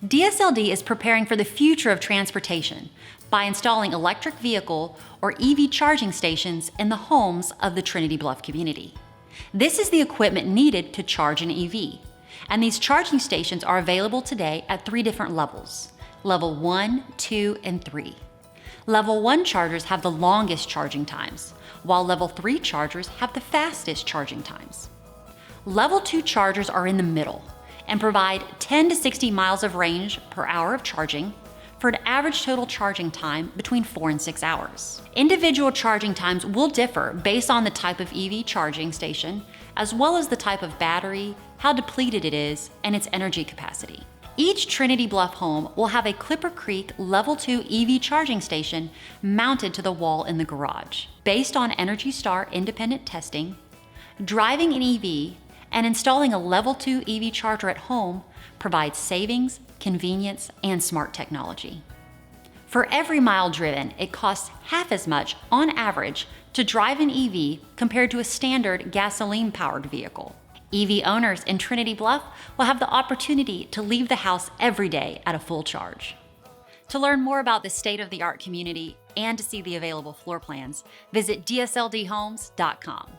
DSLD is preparing for the future of transportation by installing electric vehicle or EV charging stations in the homes of the Trinity Bluff community. This is the equipment needed to charge an EV, and these charging stations are available today at 3 different levels: Level 1, 2, and 3. Level 1 chargers have the longest charging times, while Level 3 chargers have the fastest charging times. Level 2 chargers are in the middle and provide 10 to 60 miles of range per hour of charging for an average total charging time between 4 and 6 hours. Individual charging times will differ based on the type of EV charging station, as well as the type of battery, how depleted it is, and its energy capacity. Each Trinity Bluff home will have a Clipper Creek Level 2 EV charging station mounted to the wall in the garage. Based on Energy Star independent testing, driving an EV and installing a Level 2 EV charger at home provides savings, convenience, and smart technology. For every mile driven, it costs half as much on average to drive an EV compared to a standard gasoline-powered vehicle. EV owners in Trinity Bluff will have the opportunity to leave the house every day at a full charge. To learn more about this state-of-the-art community and to see the available floor plans, visit DSLDhomes.com.